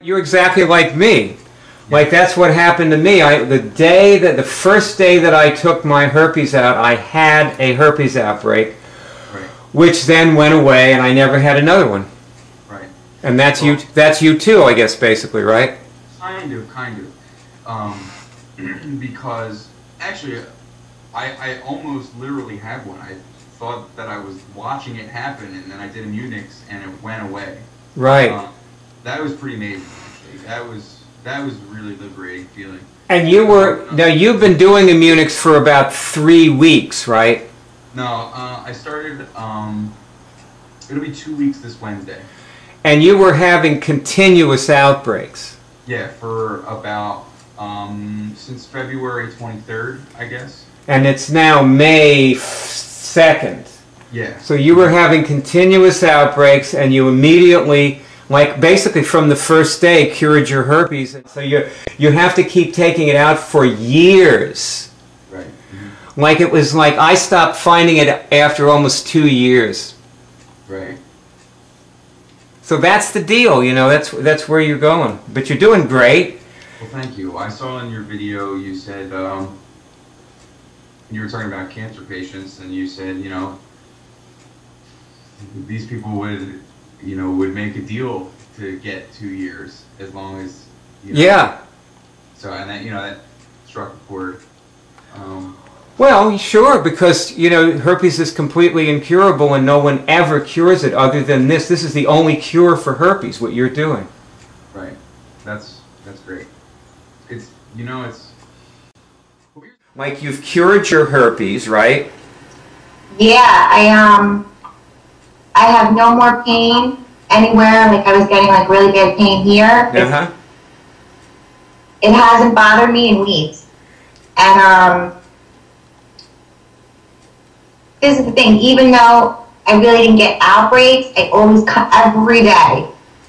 You're exactly like me. Like that's what happened to me. The first day that I took my herpes out, I had a herpes outbreak, Right. which then went away, and I never had another one. Right. And that's you. That's you too, I guess, basically, right? Kind of. Because actually, I almost literally had one. I thought that I was watching it happen, and then I did a Munix, and it went away. Right. That was pretty amazing. Actually, that was a really liberating feeling. And you've been doing Immunix for about 3 weeks, right? No, I started. It'll be 2 weeks this Wednesday. And you were having continuous outbreaks. Yeah, for about since February 23rd, I guess. And it's now May 2nd. Yeah. So you were having continuous outbreaks, and you immediately, like basically from the first day, cured your herpes. So you have to keep taking it out for years. Right. Mm-hmm. Like it was like I stopped finding it after almost 2 years. Right. So that's the deal, you know. That's where you're going. But you're doing great. Well, thank you. I saw in your video you said you were talking about cancer patients, and you said, you know, these people would make a deal to get 2 years as long as, you know. Yeah. So, and that, that struck a chord. Well, sure, because, herpes is completely incurable and no one ever cures it other than this. This is the only cure for herpes, what you're doing. Right. That's great. It's. Like you've cured your herpes, right? Yeah, I have no more pain anywhere. Like I was getting like really bad pain here. Uh-huh. It hasn't bothered me in weeks. And this is the thing, even though I really didn't get outbreaks, I always every day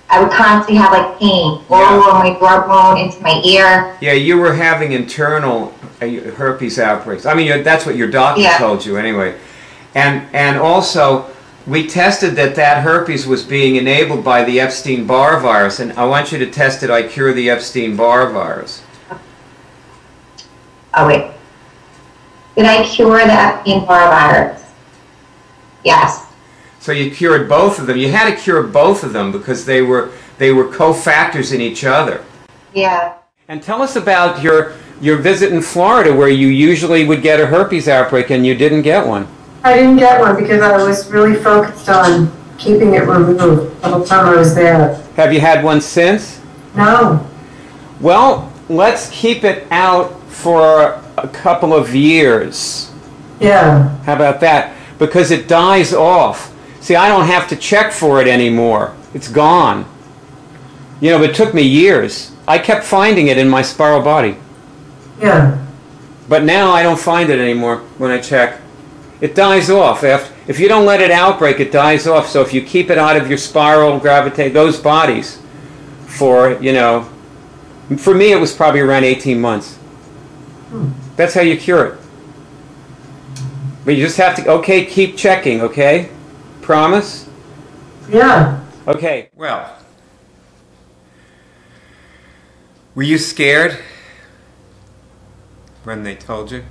I would constantly have like pain all over my throat bone, into my ear. Yeah, you were having internal herpes outbreaks. I mean, that's what your doctor told you anyway. And also, we tested that herpes was being enabled by the Epstein-Barr virus, and I want you to test it. I cure the Epstein-Barr virus. Oh wait, did I cure the Epstein-Barr virus? Yes. So you cured both of them. You had to cure both of them because they were cofactors in each other. Yeah. And tell us about your visit in Florida, where you usually would get a herpes outbreak and you didn't get one. I didn't get one because I was really focused on keeping it removed the whole time I was there. Have you had one since? No. Well, let's keep it out for a couple of years. Yeah. How about that? Because it dies off. See, I don't have to check for it anymore. It's gone. But it took me years. I kept finding it in my spiral body. Yeah. But now I don't find it anymore when I check. It dies off. If you don't let it outbreak, it dies off. So if you keep it out of your spiral, gravitate, those bodies for, for me it was probably around 18 months. That's how you cure it. But you just have to, keep checking, okay? Promise? Yeah. Okay, well. Were you scared when they told you?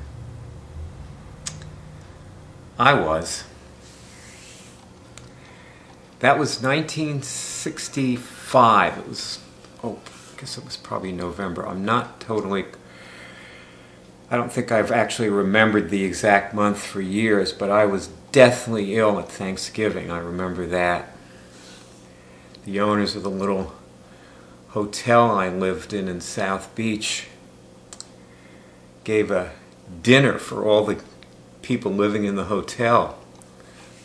I was. That was 1965. It was, I guess it was probably November. I'm not totally, I don't think I've actually remembered the exact month for years, but I was deathly ill at Thanksgiving. I remember that. The owners of the little hotel I lived in South Beach gave a dinner for all the people living in the hotel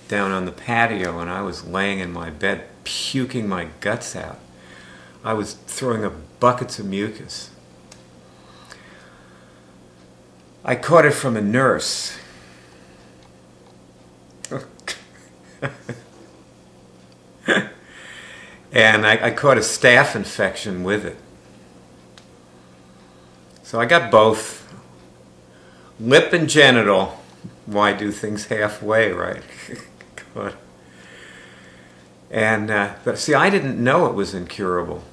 down on the patio, and I was laying in my bed puking my guts out. I was throwing up buckets of mucus. I caught it from a nurse. And I caught a staph infection with it. So I got both. Lip and genital. Why do things halfway, right? And but see, I didn't know it was incurable.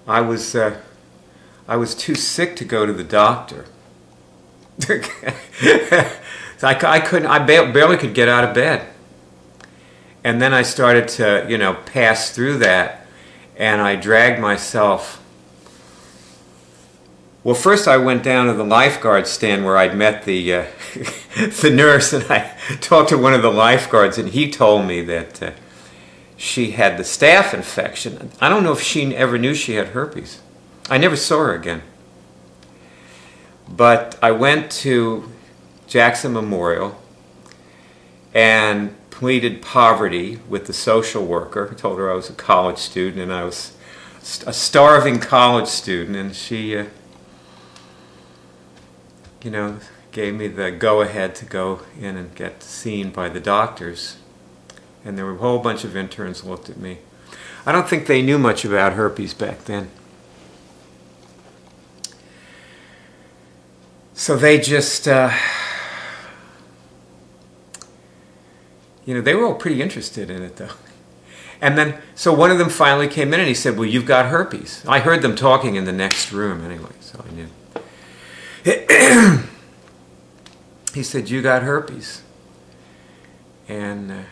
I was too sick to go to the doctor. I barely could get out of bed. And then I started to, you know, pass through that, and I dragged myself. Well, first I went down to the lifeguard stand where I'd met the the nurse, and I talked to one of the lifeguards, and he told me that she had the staph infection. I don't know if she ever knew she had herpes. I never saw her again. But I went to Jackson Memorial and pleaded poverty with the social worker. I told her I was a college student and I was a starving college student, and she, you know, gave me the go-ahead to go in and get seen by the doctors. And there were a whole bunch of interns looked at me. I don't think they knew much about herpes back then. So they just, you know, they were all pretty interested in it, though. And then, so one of them finally came in and he said, well, you've got herpes. I heard them talking in the next room anyway, so I knew. He said, you got herpes. And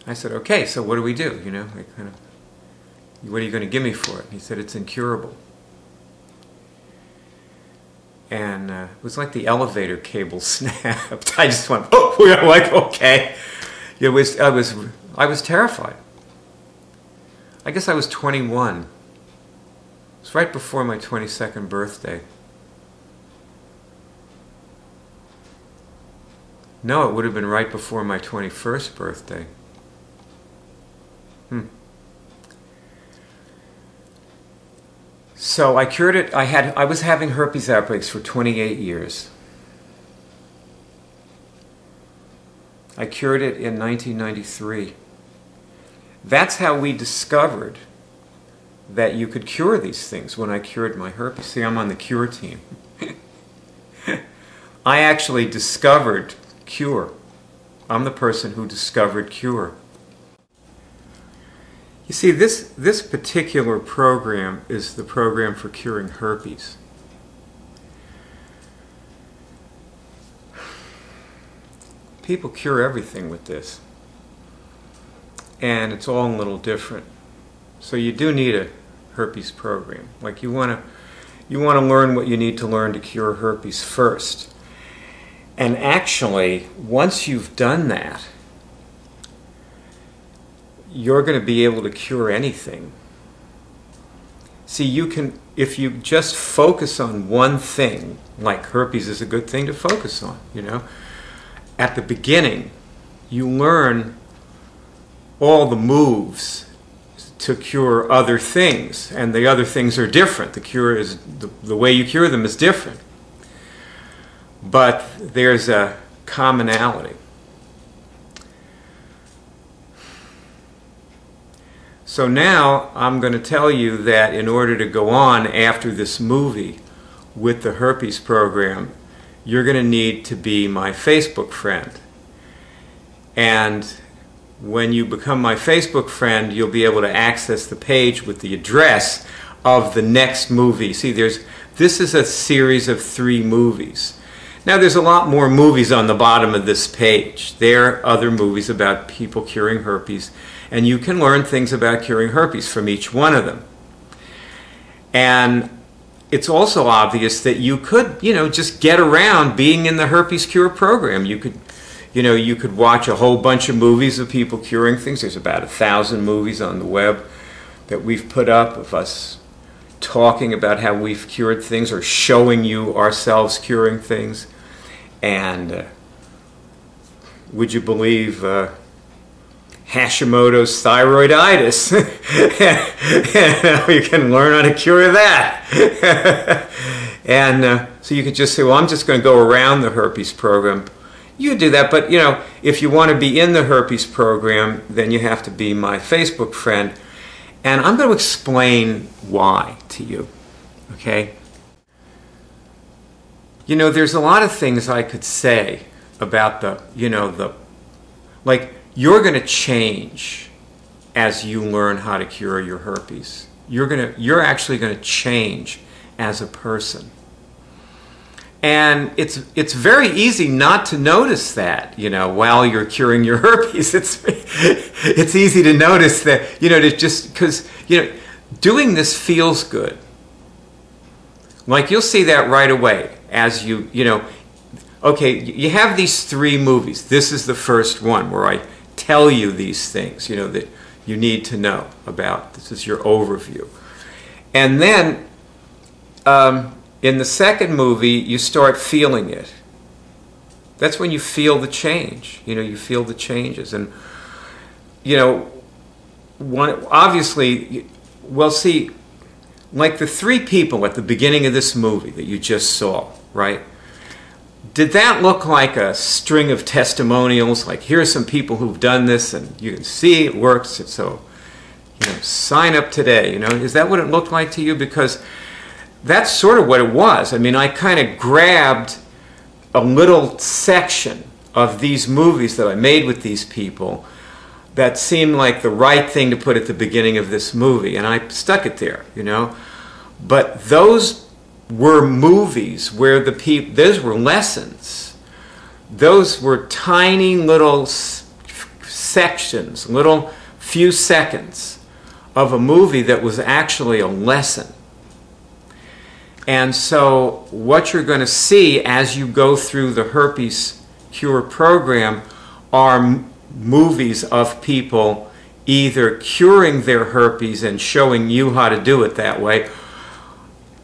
I said, okay, so what do we do? You know, what are you going to give me for it? He said, it's incurable. And it was like the elevator cable snapped. I just went, oh, we are like, okay. I was terrified. I guess I was 21. It was right before my 22nd birthday. No, it would have been right before my 21st birthday. So I cured it. I was having herpes outbreaks for 28 years. I cured it in 1993. That's how we discovered that you could cure these things when I cured my herpes. See, I'm on the cure team. I actually discovered cure. I'm the person who discovered cure. You see, this particular program is the program for curing herpes. People cure everything with this, and it's all a little different. So you do need a herpes program. Like you want to learn what you need to learn to cure herpes first. And actually, once you've done that, you're going to be able to cure anything. See, you can, if you just focus on one thing, like herpes is a good thing to focus on, you know. At the beginning, you learn all the moves to cure other things, and the other things are different. The cure is, the way you cure them is different. But there's a commonality. So now I'm going to tell you that in order to go on after this movie with the herpes program, you're going to need to be my Facebook friend. And when you become my Facebook friend, you'll be able to access the page with the address of the next movie. See, this is a series of 3 movies. Now there's a lot more movies on the bottom of this page. There are other movies about people curing herpes, and you can learn things about curing herpes from each one of them. And it's also obvious that you could, you know, just get around being in the Herpes Cure program. You could, you know, you could watch a whole bunch of movies of people curing things. There's about 1,000 movies on the web that we've put up of us talking about how we've cured things or showing you ourselves curing things. And would you believe Hashimoto's thyroiditis? You can learn how to cure that. And so you could just say, well, I'm just going to go around the herpes program. You do that, but you know, if you want to be in the herpes program, then you have to be my Facebook friend. And I'm going to explain why to you, okay? You know, there's a lot of things I could say about the, you know, like, you're going to change as you learn how to cure your herpes. You're actually going to change as a person. And it's very easy not to notice that, you know, while you're curing your herpes. It's easy to notice that, you know, to just because, you know, doing this feels good. Like you'll see that right away as you know, okay, you have these 3 movies. This is the first one where I tell you these things, you know, that you need to know about. This is your overview. And then in the second movie, you start feeling it. That's when you feel the change. You know, you feel the changes. And, you know, obviously, well, see, like the 3 people at the beginning of this movie that you just saw, right? Did that look like a string of testimonials? Like, here are some people who've done this, and you can see it works, so, you know, sign up today, you know? Is that what it looked like to you? Because that's sort of what it was. I mean, I kind of grabbed a little section of these movies that I made with these people that seemed like the right thing to put at the beginning of this movie, and I stuck it there, you know? But those were movies where those were lessons. Those were tiny little sections, little few seconds of a movie that was actually a lesson. And so what you're going to see as you go through the Herpes Cure program are movies of people either curing their herpes and showing you how to do it that way,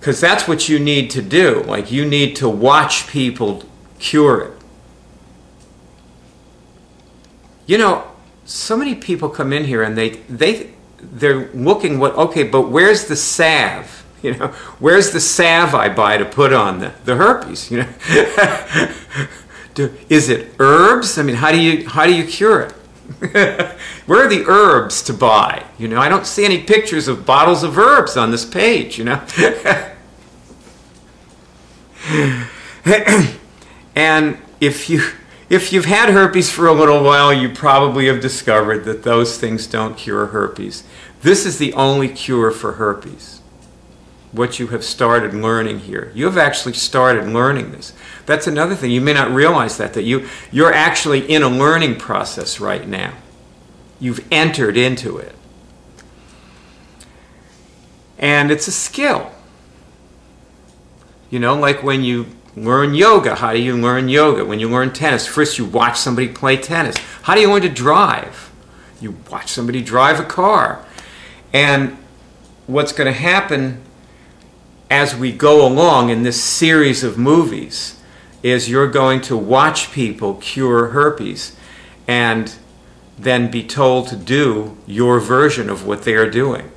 because that's what you need to do. Like, you need to watch people cure it. You know, so many people come in here and they're looking, okay, but where's the salve? You know, where's the salve I buy to put on the herpes? You know, is it herbs? I mean, how do you cure it? Where are the herbs to buy? You know, I don't see any pictures of bottles of herbs on this page. You know, and if you've had herpes for a little while, you probably have discovered that those things don't cure herpes. This is the only cure for herpes. What you have started learning here. You have actually started learning this. That's another thing. You may not realize that you're actually in a learning process right now. You've entered into it. And it's a skill. You know, like when you learn yoga, how do you learn yoga? When you learn tennis, first you watch somebody play tennis. How do you learn to drive? You watch somebody drive a car. And what's going to happen as we go along in this series of movies is you're going to watch people cure herpes and then be told to do your version of what they are doing.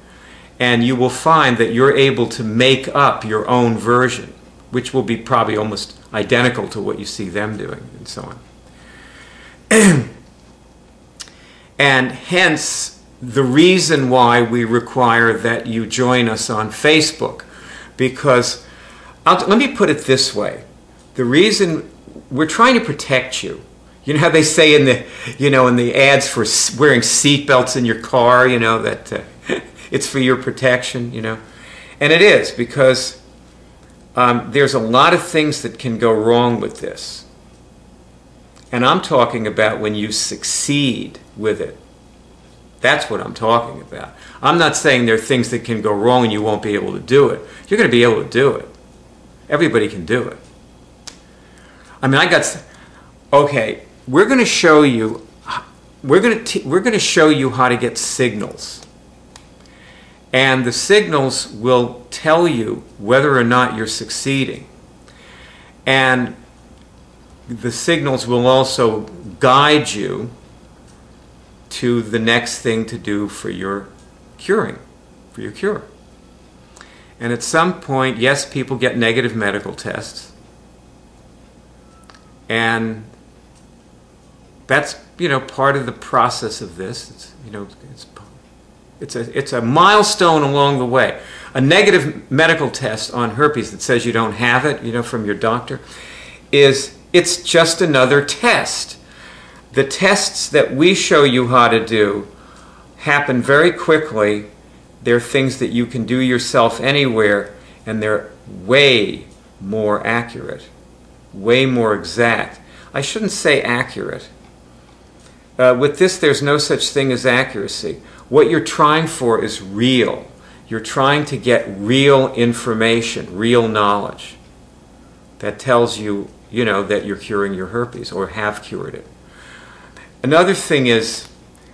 And you will find that you're able to make up your own version, which will be probably almost identical to what you see them doing, and so on. And hence, the reason why we require that you join us on Facebook. Because, let me put it this way, the reason we're trying to protect you. You know how they say in the ads for wearing seatbelts in your car, you know, that it's for your protection, you know. And it is, because there's a lot of things that can go wrong with this. And I'm talking about when you succeed with it. That's what I'm talking about. I'm not saying there are things that can go wrong and you won't be able to do it. You're going to be able to do it. Everybody can do it. I mean, okay, we're going to show you, we're going to show you how to get signals. And the signals will tell you whether or not you're succeeding. And the signals will also guide you to the next thing to do for your cure. And at some point, yes, people get negative medical tests. And that's, you know, part of the process of this. It's, you know, it's a milestone along the way. A negative medical test on herpes that says you don't have it, you know, from your doctor, it's just another test. The tests that we show you how to do happen very quickly. They're things that you can do yourself anywhere, and they're way more accurate, way more exact. I shouldn't say accurate. With this, there's no such thing as accuracy. What you're trying for is real. You're trying to get real information, real knowledge that tells you, that you're curing your herpes or have cured it. Another thing is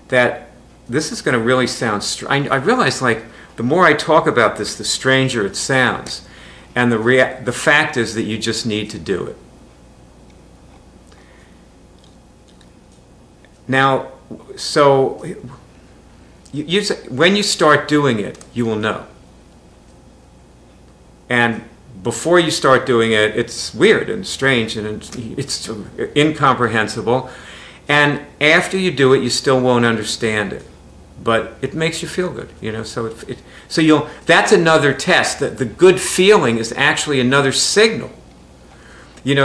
that this is going to really sound strange. I realize, like, the more I talk about this, the stranger it sounds. And the fact is that you just need to do it. Now, so when you start doing it, you will know. And before you start doing it, it's weird and strange and it's incomprehensible. And after you do it, you still won't understand it. But it makes you feel good, So that's another test. That the good feeling is actually another signal.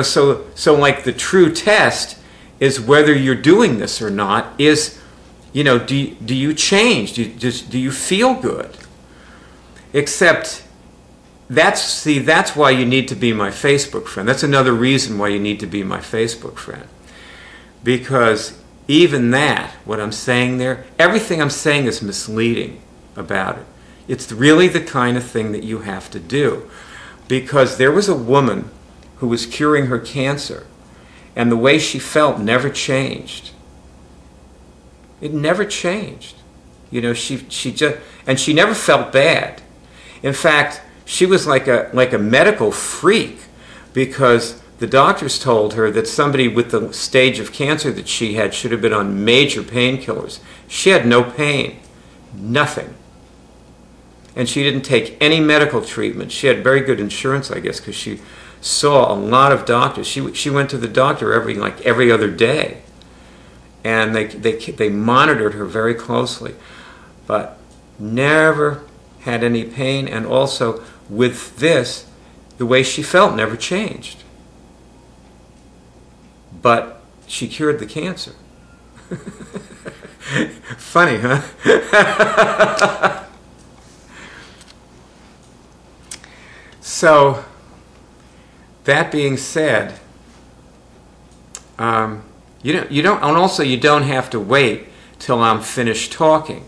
So like the true test is whether you're doing this or not. Is, do you change? Do you feel good? Except that's why you need to be my Facebook friend. That's another reason why you need to be my Facebook friend. Because even that, what I'm saying there, everything I'm saying is misleading about it. It's really the kind of thing that you have to do. Because there was a woman who was curing her cancer, and the way she felt never changed. It never changed. She just, and she never felt bad. In fact, she was like a medical freak, because the doctors told her that somebody with the stage of cancer that she had should have been on major painkillers. She had no pain, nothing. And she didn't take any medical treatment. She had very good insurance, I guess, because she saw a lot of doctors. She went to the doctor every other day. And they monitored her very closely. But never had any pain. And also, with this, the way she felt never changed. But she cured the cancer. Funny, huh? So, that being said, you don't have to wait till I'm finished talking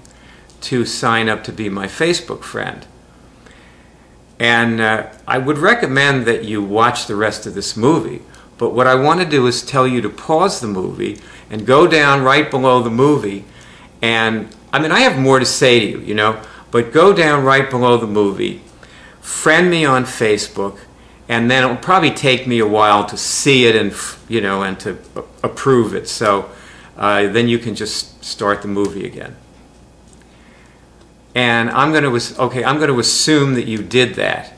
to sign up to be my Facebook friend. And I would recommend that you watch the rest of this movie. But what I want to do is tell you to pause the movie and go down right below the movie. And, I have more to say to you, but go down right below the movie, friend me on Facebook, and then it'll probably take me a while to see it and, and to approve it. So then you can just start the movie again. And I'm going to assume that you did that.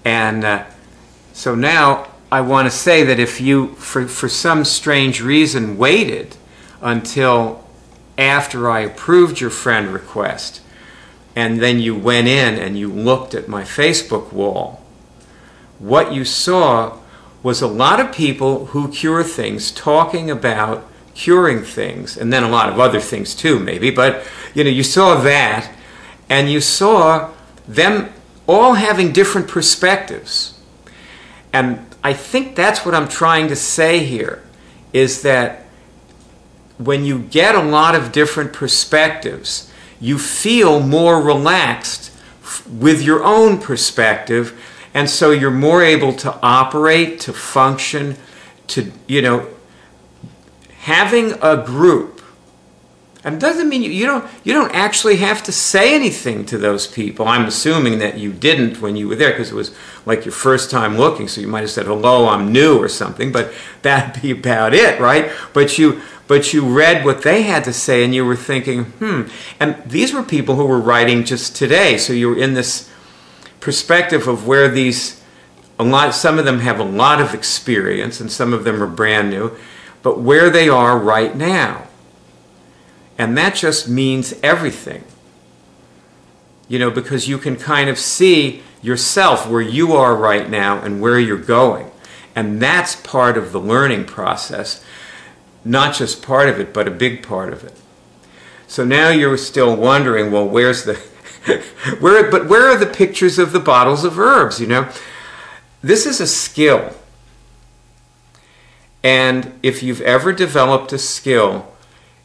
And so now I want to say that if you, for some strange reason, waited until after I approved your friend request, and then you went in and you looked at my Facebook wall, what you saw was a lot of people who cure things talking about curing things, and then a lot of other things too, maybe, but you saw that, and you saw them all having different perspectives. And I think that's what I'm trying to say here, is that when you get a lot of different perspectives, you feel more relaxed with your own perspective, and so you're more able to operate, to function, to, having a group. And it doesn't mean you don't actually have to say anything to those people. I'm assuming that you didn't when you were there, because it was like your first time looking, so you might have said, hello, I'm new, or something, but that'd be about it, right? But you read what they had to say, and you were thinking, And these were people who were writing just today, so you were in this perspective of where some of them have a lot of experience, and some of them are brand new, but where they are right now. And that just means everything. Because you can kind of see yourself where you are right now and where you're going. And that's part of the learning process. Not just part of it, but a big part of it. So now you're still wondering, well, where's the where are the pictures of the bottles of herbs, you know? This is a skill. And if you've ever developed a skill,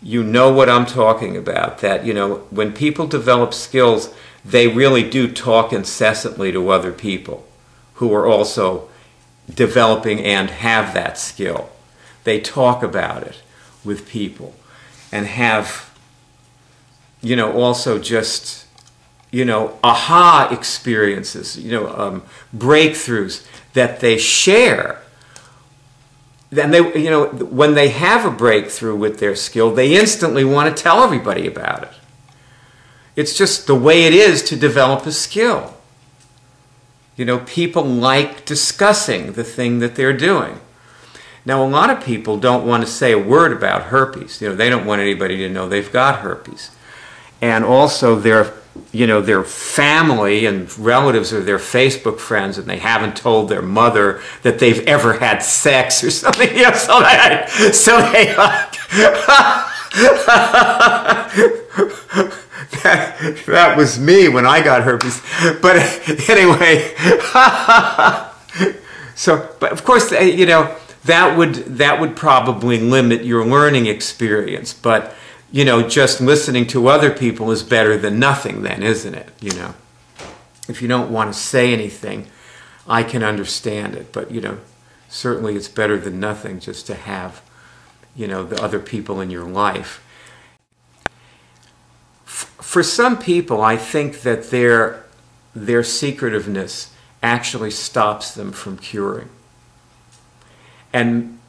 you know what I'm talking about. That, you know, when people develop skills, they really do talk incessantly to other people who are also developing and have that skill. They talk about it with people and have, you know, also just, you know, aha experiences, you know, breakthroughs that they share. Then they, you know, when they have a breakthrough with their skill, they instantly want to tell everybody about it. It's just the way it is to develop a skill. You know, people like discussing the thing that they're doing. Now, a lot of people don't want to say a word about herpes. You know, they don't want anybody to know they've got herpes. And also their, you know, their family and relatives or their Facebook friends, and they haven't told their mother that they've ever had sex or something. You know, so they that was me when I got herpes. But anyway, so, but of course, you know, that would probably limit your learning experience. But, you know, just listening to other people is better than nothing then, isn't it? You know, if you don't want to say anything, I can understand it. But, you know, certainly it's better than nothing just to have, you know, the other people in your life. For some people, I think that their secretiveness actually stops them from curing. And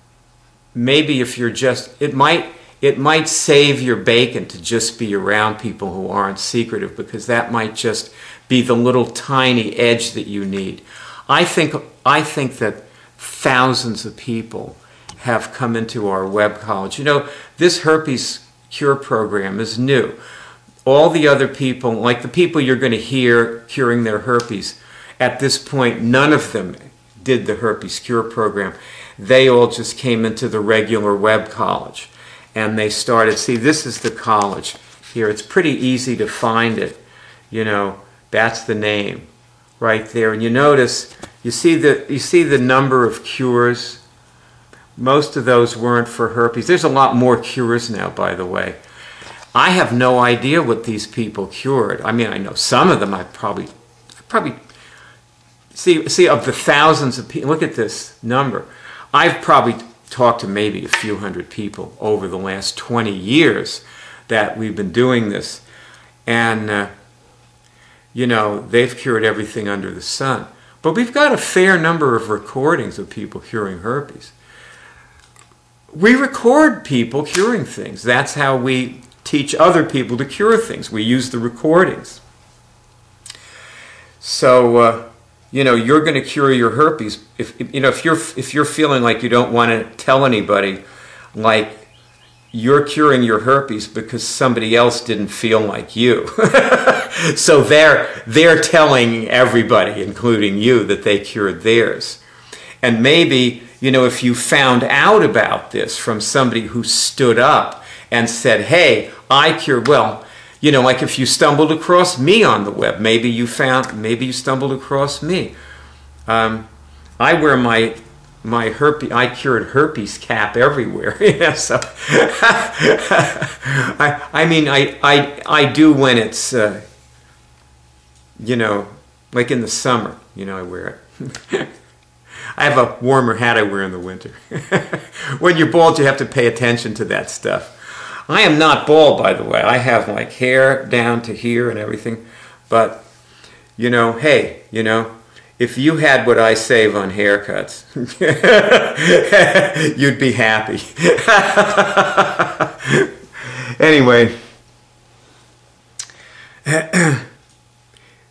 maybe if you're just, it might save your bacon to just be around people who aren't secretive, because that might just be the little tiny edge that you need. I think that thousands of people have come into our web college. You know, this herpes cure program is new. All the other people, like the people you're going to hear curing their herpes, at this point, none of them did the herpes cure program. They all just came into the regular web college. And they started, see, this is the college here. It's pretty easy to find it. You know, that's the name right there. And you notice, you see the number of cures. Most of those weren't for herpes. There's a lot more cures now, by the way. I have no idea what these people cured. I mean, I know some of them. I probably see of the thousands of people. Look at this number. I've probably talked to maybe a few hundred people over the last 20 years that we've been doing this, and you know, they've cured everything under the sun. But we've got a fair number of recordings of people curing herpes. We record people curing things. That's how we teach other people to cure things. We use the recordings. So, you know, you're going to cure your herpes. If you're feeling like you don't want to tell anybody, like you're curing your herpes because somebody else didn't feel like you. So they're telling everybody, including you, that they cured theirs. And maybe, you know, if you found out about this from somebody who stood up and said, hey, I cured, well, you know, like if you stumbled across me on the web, maybe you stumbled across me. I wear my herpes, I cured herpes cap everywhere. Yeah, so I mean, I do when it's, you know, like in the summer, you know, I wear it. I have a warmer hat I wear in the winter. When you're bald, you have to pay attention to that stuff. I am not bald, by the way. I have like hair down to here and everything. But, you know, hey, you know, if you had what I save on haircuts, you'd be happy. Anyway,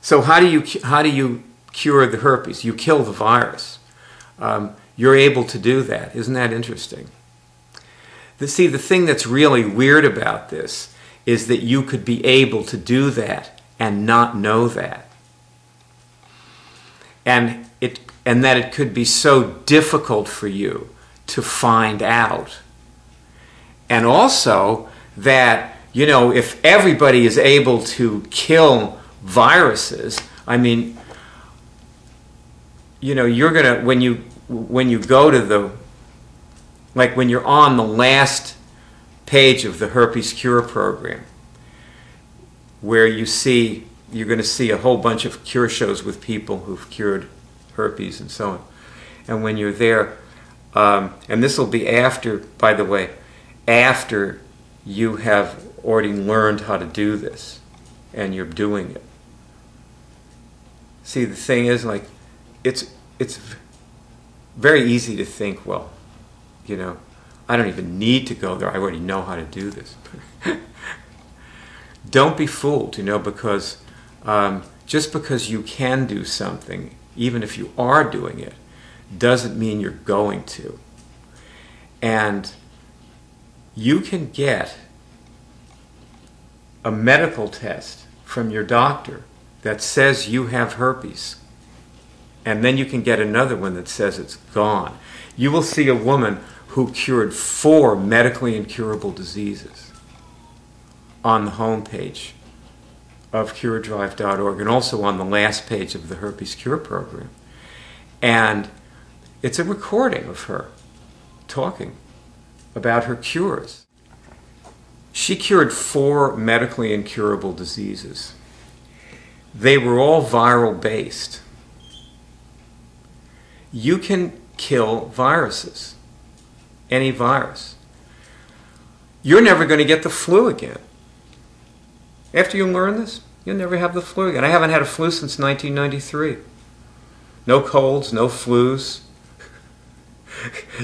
so how do you cure the herpes? You kill the virus. You're able to do that. Isn't that interesting? See, the thing that's really weird about this is that you could be able to do that and not know that. And that it could be so difficult for you to find out. And also that you know, if everybody is able to kill viruses, I mean, you know, you're gonna, when you go to the, like when you're on the last page of the Herpes CureProgram, where you see, you're going to see a whole bunch of cure shows with people who've cured herpes and so on. And when you're there, and this will be after, by the way, after you have already learned how to do this and you're doing it. See, the thing is, like, it's very easy to think, well, you know, I don't even need to go there. I already know how to do this. Don't be fooled, you know, because just because you can do something, even if you are doing it, doesn't mean you're going to. And you can get a medical test from your doctor that says you have herpes, and then you can get another one that says it's gone. You will see a woman who cured 4 medically incurable diseases on the homepage of curedrive.org, and also on the last page of the Herpes CureProgram. And it's a recording of her talking about her cures. She cured 4 medically incurable diseases. They were all viral based. You can kill viruses, any virus. You're never going to get the flu again. After you learn this, you'll never have the flu again. I haven't had a flu since 1993. No colds, no flus.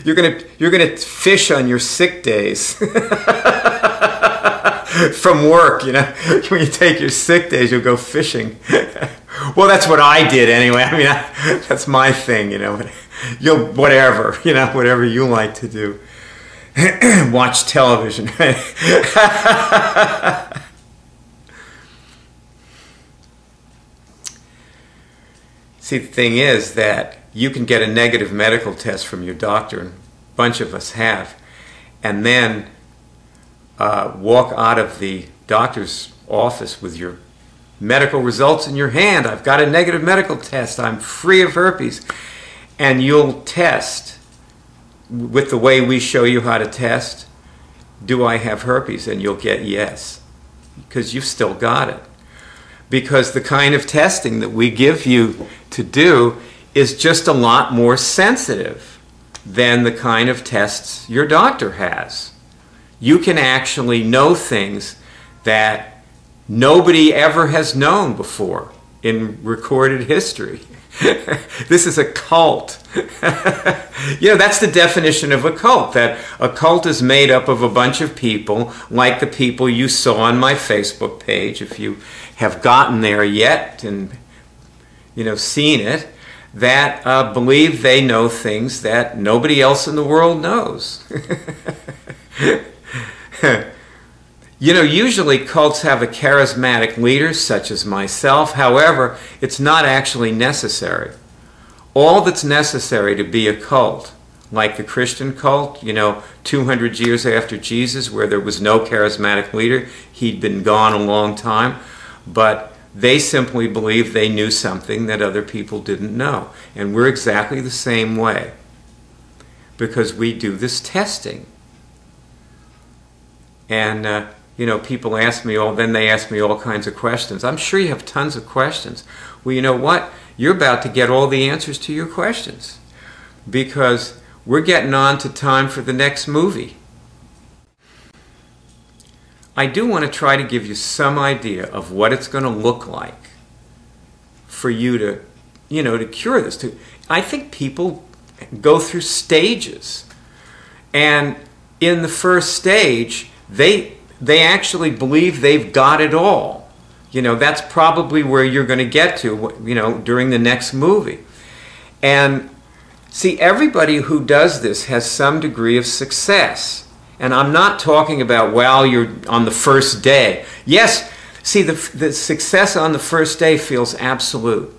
You're gonna fish on your sick days from work, you know. When you take your sick days, you'll go fishing. Well, that's what I did anyway. I mean, that's my thing, you know. You'll whatever, you know, whatever you like to do. Watch television. See, the thing is that you can get a negative medical test from your doctor, and a bunch of us have, and then walk out of the doctor's office with your medical results in your hand. I've got a negative medical test. I'm free of herpes. And you'll test with the way we show you how to test. Do I have herpes? And you'll get yes, because you've still got it. Because the kind of testing that we give you to do is just a lot more sensitive than the kind of tests your doctor has. You can actually know things that nobody ever has known before in recorded history. This is a cult. You know, that's the definition of a cult, that a cult is made up of a bunch of people like the people you saw on my Facebook page, if you have gotten there yet and, you know, seen it, that believe they know things that nobody else in the world knows. You know, usually cults have a charismatic leader, such as myself. However, it's not actually necessary. All that's necessary to be a cult, like the Christian cult, you know, 200 years after Jesus, where there was no charismatic leader, he'd been gone a long time, but they simply believed they knew something that other people didn't know. And we're exactly the same way, because we do this testing. And, you know, people ask me then they ask me all kinds of questions. I'm sure you have tons of questions. Well, you know what? You're about to get all the answers to your questions, because we're getting on to time for the next movie. I do want to try to give you some idea of what it's going to look like for you to, you know, to cure this. I think people go through stages. And in the first stage, they actually believe they've got it all. You know, that's probably where you're going to get to, you know, during the next movie. And see, everybody who does this has some degree of success. And I'm not talking about while you're on the first day. Yes, see, the success on the first day feels absolute.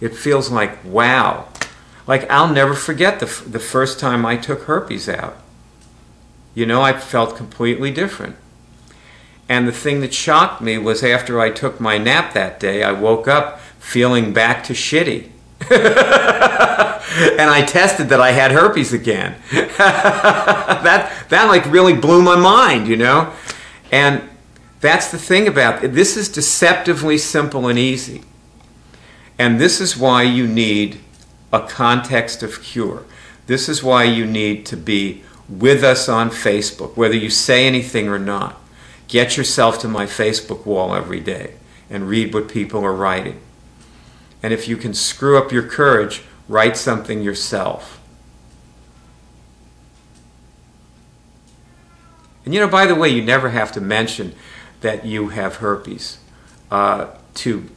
It feels like, wow. Like, I'll never forget the first time I took herpes out. You know, I felt completely different. And the thing that shocked me was after I took my nap that day, I woke up feeling back to shitty. And I tested that I had herpes again. that like really blew my mind, you know? And that's the thing about it. This is deceptively simple and easy. And this is why you need a context of cure. This is why you need to be with us on Facebook, whether you say anything or not. Get yourself to my Facebook wall every day and read what people are writing. And if you can screw up your courage, write something yourself. And you know, by the way, you never have to mention that you have herpes to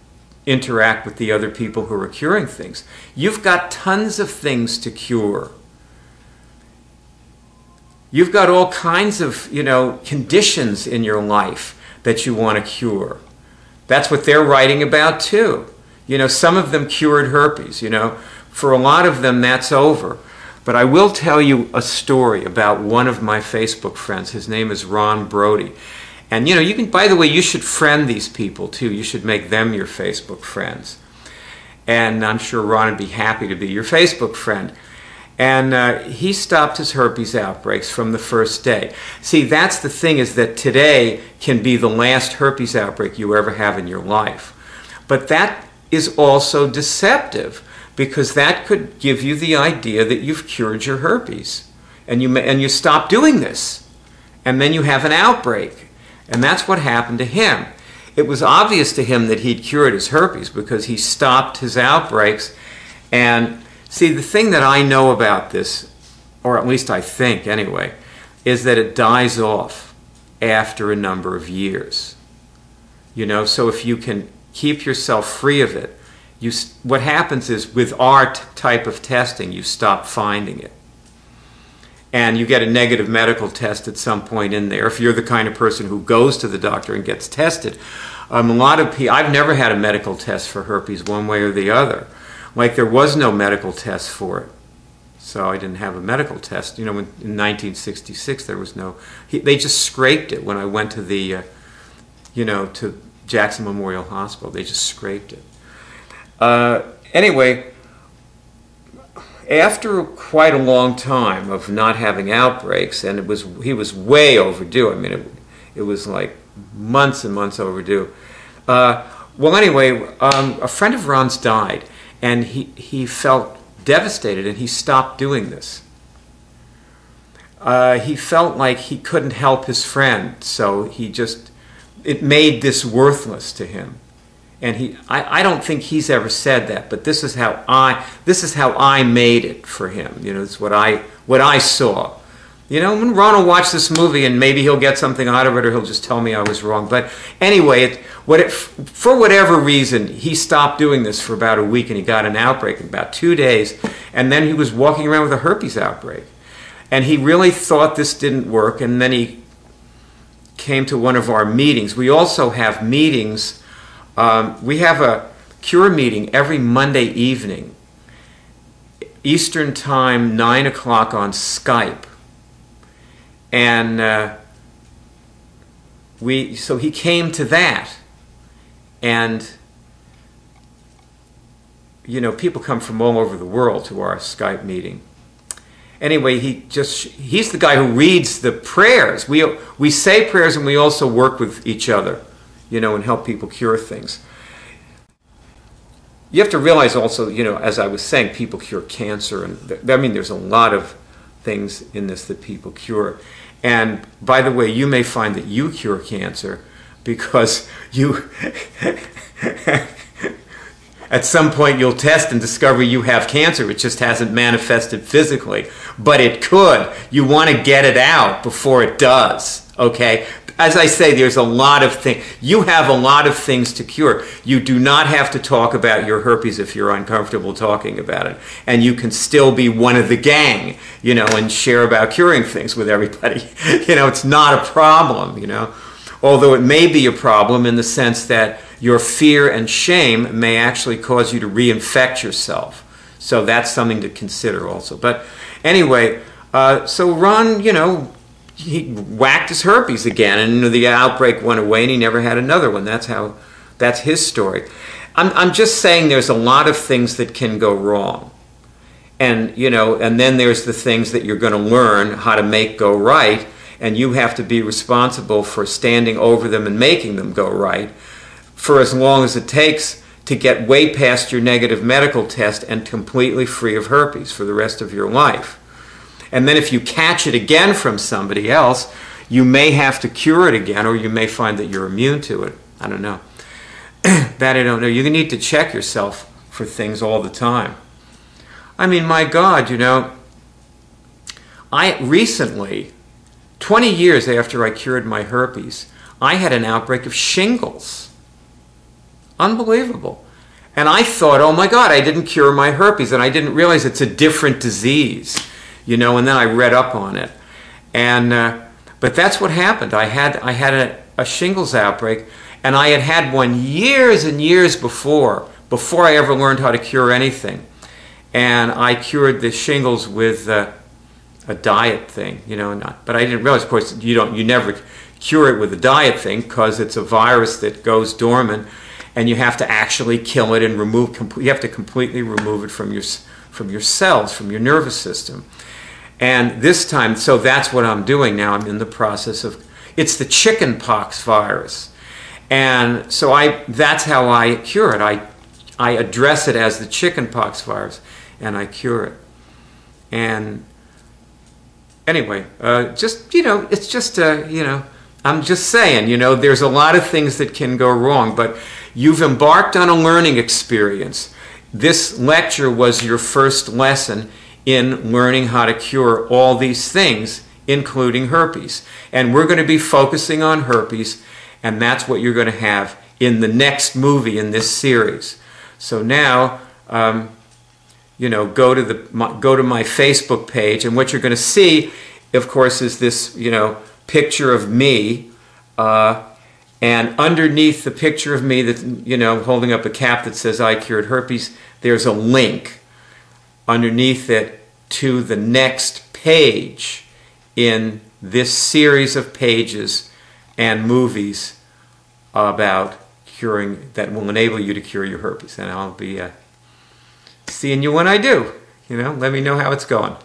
interact with the other people who are curing things. You've got tons of things to cure. You've got all kinds of, you know, conditions in your life that you want to cure. That's what they're writing about too. You know, some of them cured herpes, you know. For a lot of them, that's over. But I will tell you a story about one of my Facebook friends. His name is Ron Brody. And, you know, you can, by the way, you should friend these people too. You should make them your Facebook friends. And I'm sure Ron would be happy to be your Facebook friend. And he stopped his herpes outbreaks from the first day. See, that's the thing, is that today can be the last herpes outbreak you ever have in your life. But that is also deceptive, because that could give you the idea that you've cured your herpes. And you stop doing this. And then you have an outbreak. And that's what happened to him. It was obvious to him that he'd cured his herpes because he stopped his outbreaks. And see, the thing that I know about this, or at least I think anyway, is that it dies off after a number of years. You know, so if you can keep yourself free of it, what happens is with our type of testing, you stop finding it. And you get a negative medical test at some point in there. If you're the kind of person who goes to the doctor and gets tested, a lot of people, I've never had a medical test for herpes one way or the other. Like, there was no medical test for it. So I didn't have a medical test. You know, in 1966 there was no, they just scraped it when I went to the, you know, to Jackson Memorial Hospital. They just scraped it. Anyway, after quite a long time of not having outbreaks, and he was way overdue. I mean, it was like months and months overdue. Well, anyway, a friend of Ron's died, and he felt devastated, and he stopped doing this. He felt like he couldn't help his friend, so it made this worthless to him. And I don't think he's ever said that, but this is how I made it for him. You know, it's what I saw. You know, when Ron will watch this movie and maybe he'll get something out of it, or he'll just tell me I was wrong. But anyway, for whatever reason, he stopped doing this for about a week, and he got an outbreak in about 2 days, and then he was walking around with a herpes outbreak. And he really thought this didn't work, and then he came to one of our meetings. We also have meetings. We have a cure meeting every Monday evening, Eastern Time, 9 o'clock on Skype. And so he came to that. And, you know, people come from all over the world to our Skype meeting. Anyway, he's the guy who reads the prayers. We say prayers, and we also work with each other, you know, and help people cure things. You have to realize also, you know, as I was saying, people cure cancer, and I mean, there's a lot of things in this that people cure. And by the way, you may find that you cure cancer because you at some point you'll test and discover you have cancer. It just hasn't manifested physically, but it could. You want to get it out before it does, okay? As I say, there's a lot of things. You have a lot of things to cure. You do not have to talk about your herpes if you're uncomfortable talking about it. And you can still be one of the gang, you know, and share about curing things with everybody. You know, it's not a problem, you know. Although it may be a problem in the sense that your fear and shame may actually cause you to reinfect yourself. So that's something to consider also. But anyway, so Ron, you know, he whacked his herpes again, and the outbreak went away, and he never had another one. That's his story. I'm just saying there's a lot of things that can go wrong. And, and then there's the things that you're going to learn how to make go right, and you have to be responsible for standing over them and making them go right for as long as it takes to get way past your negative medical test and completely free of herpes for the rest of your life. And then if you catch it again from somebody else, you may have to cure it again, or you may find that you're immune to it. I don't know. That I don't know. You need to check yourself for things all the time. I mean, my God, I recently, 20 years after I cured my herpes, I had an outbreak of shingles. Unbelievable. And I thought, oh my God, I didn't cure my herpes, and I didn't realize it's a different disease, and then I read up on it. And but that's what happened. I had a shingles outbreak, and I had had one years and years before I ever learned how to cure anything. And I cured the shingles with a diet thing, but I didn't realize, of course, you never cure it with a diet thing, because it's a virus that goes dormant, and you have to actually kill it and you have to completely remove it from your cells, from your nervous system. And this time, so that's what I'm doing now. I'm in the process of, it's the chickenpox virus. And so that's how I cure it. I address it as the chickenpox virus, and I cure it. And anyway, it's just, I'm just saying, there's a lot of things that can go wrong, but you've embarked on a learning experience. This lecture was your first lesson in learning how to cure all these things, including herpes. And we're going to be focusing on herpes, and that's what you're going to have in the next movie in this series. So now, go to my Facebook page, and what you're going to see, of course, is this, picture of me, and underneath the picture of me that, holding up a cap that says I cured herpes, there's a link underneath it to the next page in this series of pages and movies about curing, that will enable you to cure your herpes. And I'll be seeing you when I do. Let me know how it's going.